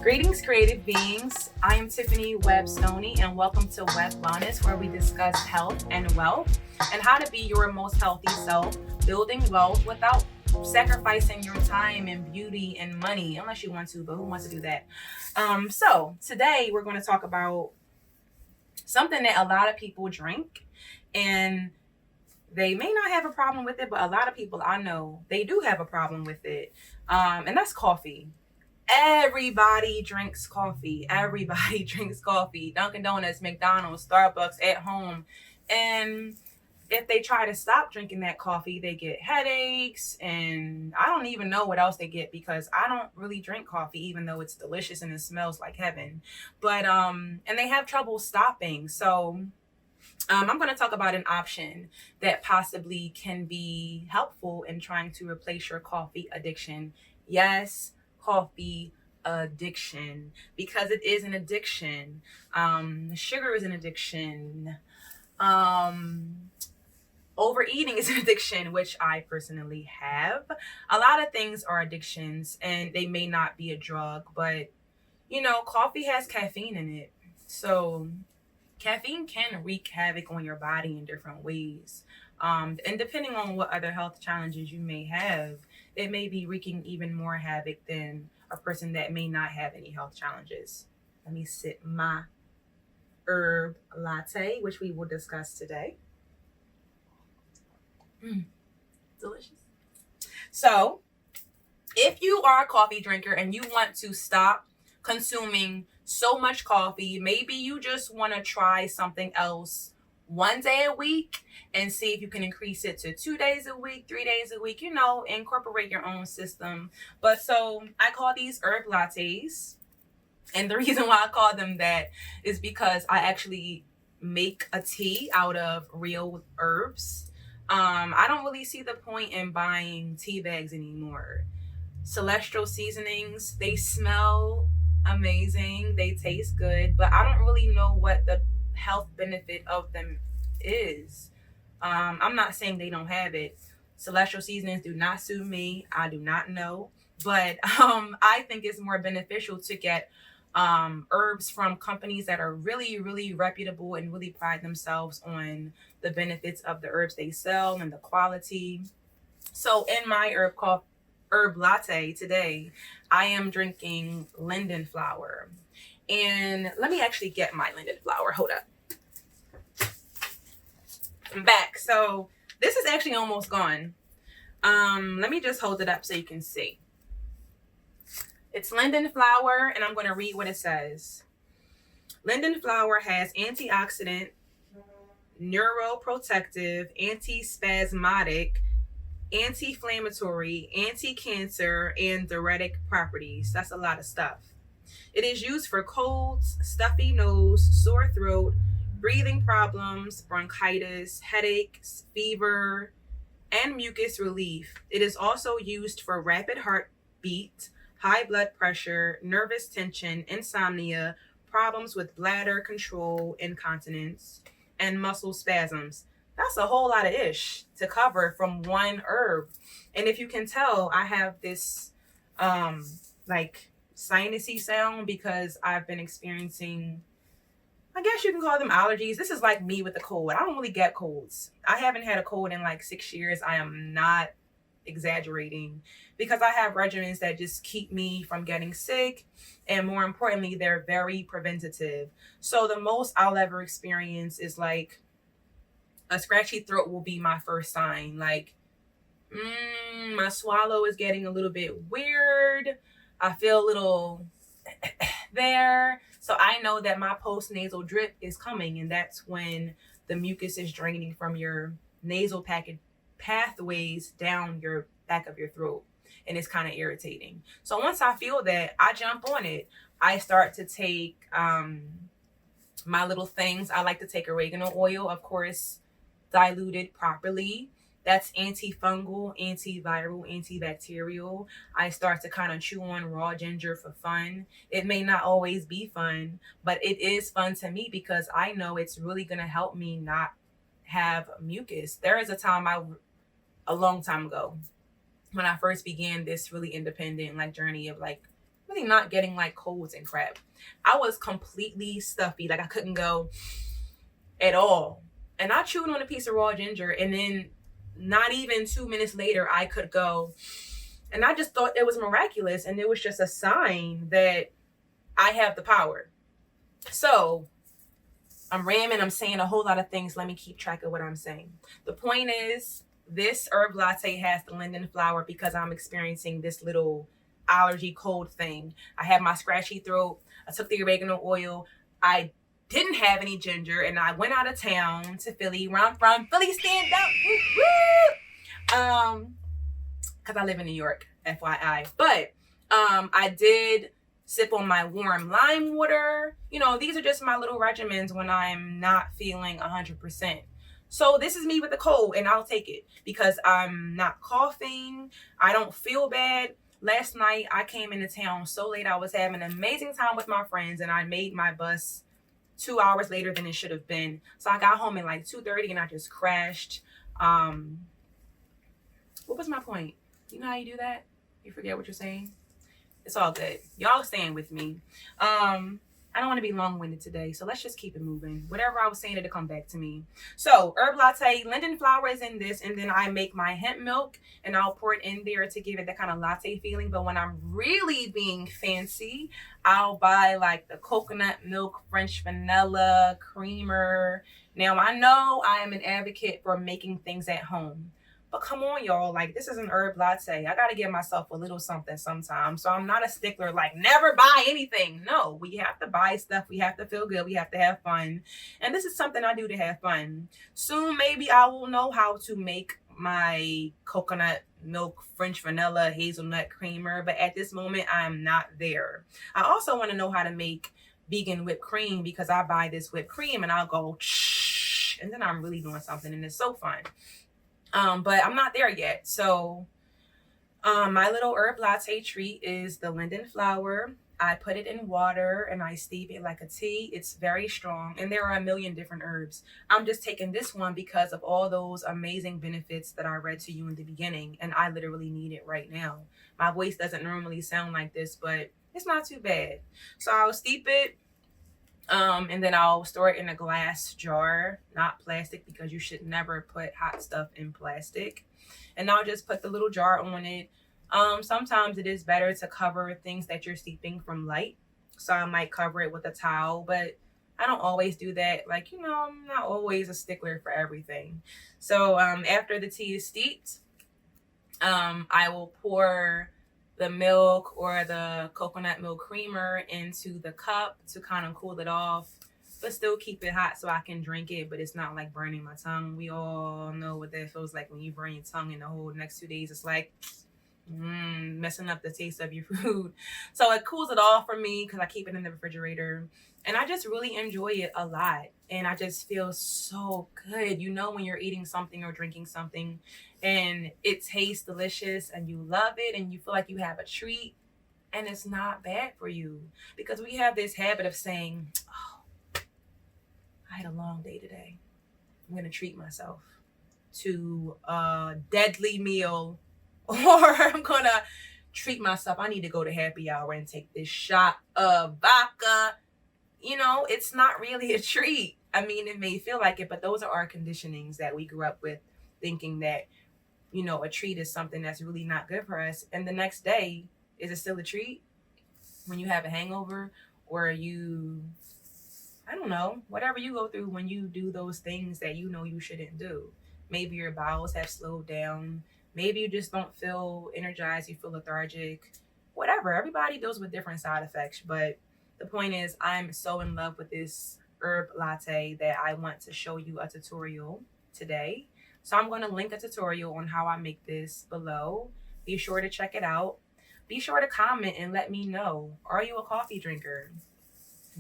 Greetings, creative beings. I am Tiffany Webb Stoney, and welcome to Web Wellness, where we discuss health and wealth and how to be your most healthy self, building wealth without sacrificing your time and beauty and money, unless you want to, but who wants to do that? So today we're going to talk about something that a lot of people drink, and they may not have a problem with it, but a lot of people I know, they do have a problem with it, and that's coffee. Everybody drinks coffee. Everybody drinks coffee. Dunkin' Donuts, McDonald's, Starbucks, at home. And if they try to stop drinking that coffee, they get headaches. And I don't even know what else they get because I don't really drink coffee, even though it's delicious and it smells like heaven. But, and they have trouble stopping. So, I'm going to talk about an option that possibly can be helpful in trying to replace your coffee addiction. Yes, coffee addiction, because it is an addiction. Sugar is an addiction. Overeating is an addiction, which I personally have. A lot of things are addictions, and they may not be a drug, but coffee has caffeine in it. So caffeine can wreak havoc on your body in different ways. And depending on what other health challenges you may have, it may be wreaking even more havoc than a person that may not have any health challenges. Let me sip my herb latte, which we will discuss today. Delicious. So, if you are a coffee drinker and you want to stop consuming so much coffee, maybe you just want to try something else one day a week and see if you can increase it to 2 days a week, 3 days a week, incorporate your own system. But so I call these herb lattes. And the reason why I call them that is because I actually make a tea out of real herbs. I don't really see the point in buying tea bags anymore. Celestial seasonings, they smell amazing, they taste good, but I don't really know what the health benefit of them is. I'm not saying they don't have it. Celestial seasonings do not suit me. I do not know, but I think it's more beneficial to get herbs from companies that are really, really reputable and really pride themselves on the benefits of the herbs they sell and the quality. So in my herb latte today, I am drinking linden flower. And let me actually get my linden flower. Hold up. I'm back. So this is actually almost gone. Let me just hold it up so you can see. It's linden flower, and I'm going to read what it says. Linden flower has antioxidant, neuroprotective, antispasmodic, anti-inflammatory, anti-cancer, and diuretic properties. That's a lot of stuff. It is used for colds, stuffy nose, sore throat, breathing problems, bronchitis, headaches, fever, and mucus relief. It is also used for rapid heartbeat, high blood pressure, nervous tension, insomnia, problems with bladder control, incontinence, and muscle spasms. That's a whole lot of ish to cover from one herb. And if you can tell, I have this sinusy sound because I've been experiencing, I guess you can call them allergies. This is like me with a cold. I don't really get colds. I haven't had a cold in like 6 years. I am not exaggerating because I have regimens that just keep me from getting sick. And more importantly, they're very preventative. So the most I'll ever experience is like a scratchy throat will be my first sign. Like, my swallow is getting a little bit weird. I feel a little there. So I know that my post-nasal drip is coming, and that's when the mucus is draining from your nasal pathways down your back of your throat, and it's kind of irritating. So once I feel that, I jump on it. I start to take my little things. I like to take oregano oil, of course, diluted properly. That's antifungal, antiviral, antibacterial. I start to kind of chew on raw ginger for fun. It may not always be fun, but it is fun to me because I know it's really going to help me not have mucus. There is a time a long time ago, when I first began this really independent journey of really really not getting like colds and crap. I was completely stuffy. Like I couldn't go at all. And I chewed on a piece of raw ginger, and then not even 2 minutes later, I could go. And I just thought it was miraculous. And it was just a sign that I have the power. So I'm ramming, I'm saying a whole lot of things. Let me keep track of what I'm saying. The point is, this herb latte has the linden flower because I'm experiencing this little allergy cold thing. I have my scratchy throat. I took the oregano oil. I didn't have any ginger, and I went out of town to Philly, where I'm from. Philly, stand up. Woo, woo. Because I live in New York, FYI. But I did sip on my warm lime water. You know, these are just my little regimens when I'm not feeling 100%. So this is me with a cold, and I'll take it because I'm not coughing. I don't feel bad. Last night, I came into town so late. I was having an amazing time with my friends, and I made my bus 2 hours later than it should have been. So I got home at like 2:30, and I just crashed. What was my point? You know how you do that? You forget what you're saying? It's all good. Y'all staying with me. I don't want to be long-winded today, so let's just keep it moving. Whatever I was saying, it'll come back to me. So, herb latte, linden flower is in this, and then I make my hemp milk, and I'll pour it in there to give it that kind of latte feeling. But when I'm really being fancy, I'll buy like the coconut milk French vanilla creamer. Now, I know I am an advocate for making things at home. But come on, y'all, like this is an herb latte. I got to give myself a little something sometimes. So I'm not a stickler, like never buy anything. No, we have to buy stuff. We have to feel good. We have to have fun. And this is something I do to have fun. Soon, maybe I will know how to make my coconut milk French vanilla hazelnut creamer. But at this moment, I'm not there. I also want to know how to make vegan whipped cream because I buy this whipped cream and I'll go, shh, and then I'm really doing something and it's so fun. But I'm not there yet. So my little herb latte treat is the linden flower. I put it in water and I steep it like a tea. It's very strong, and there are a million different herbs. I'm just taking this one because of all those amazing benefits that I read to you in the beginning, and I literally need it right now. My voice doesn't normally sound like this, but it's not too bad. So I'll steep it. And then I'll store it in a glass jar, not plastic, because you should never put hot stuff in plastic. And I'll just put the little jar on it. Sometimes it is better to cover things that you're steeping from light. So I might cover it with a towel, but I don't always do that. Like, you know, I'm not always a stickler for everything. So after the tea is steeped, I will pour the milk or the coconut milk creamer into the cup to kind of cool it off, but still keep it hot so I can drink it, but it's not like burning my tongue. We all know what that feels like when you burn your tongue in the whole next 2 days. It's like messing up the taste of your food. So it cools it off for me because I keep it in the refrigerator, and I just really enjoy it a lot. And I just feel so good. You know, when you're eating something or drinking something and it tastes delicious and you love it and you feel like you have a treat and it's not bad for you. Because we have this habit of saying, oh, I had a long day today. I'm going to treat myself to a deadly meal, or I'm going to treat myself. I need to go to happy hour and take this shot of vodka. You know, it's not really a treat. I mean, it may feel like it, but those are our conditionings that we grew up with, thinking that, you know, a treat is something that's really not good for us. And the next day, is it still a treat? When you have a hangover, or you, I don't know, whatever you go through when you do those things that you know you shouldn't do. Maybe your bowels have slowed down. Maybe you just don't feel energized. You feel lethargic. Whatever. Everybody deals with different side effects. But the point is, I'm so in love with this herb latte that I want to show you a tutorial today. So I'm going to link a tutorial on how I make this below. Be sure to check it out. Be sure to comment and let me know. Are you a coffee drinker?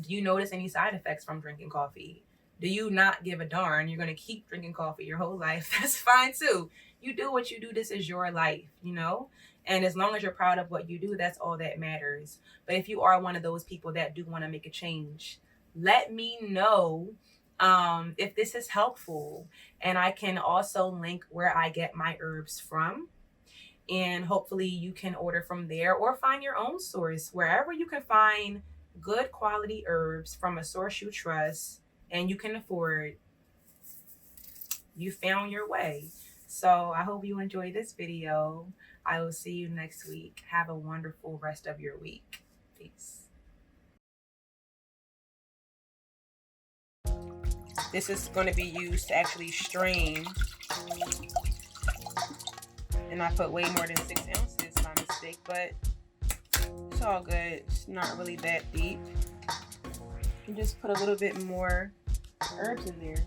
Do you notice any side effects from drinking coffee? Do you not give a darn? You're going to keep drinking coffee your whole life. That's fine too. You do what you do. This is your life, you know? And as long as you're proud of what you do, that's all that matters. But if you are one of those people that do want to make a change, let me know if this is helpful. And I can also link where I get my herbs from. and hopefully you can order from there or find your own source. Wherever you can find good quality herbs from a source you trust and you can afford, you found your way. So I hope you enjoyed this video. I will see you next week. Have a wonderful rest of your week. Peace. This is going to be used to actually strain. And I put way more than 6 ounces by mistake, but it's all good. It's not really that deep. You just put a little bit more herbs in there.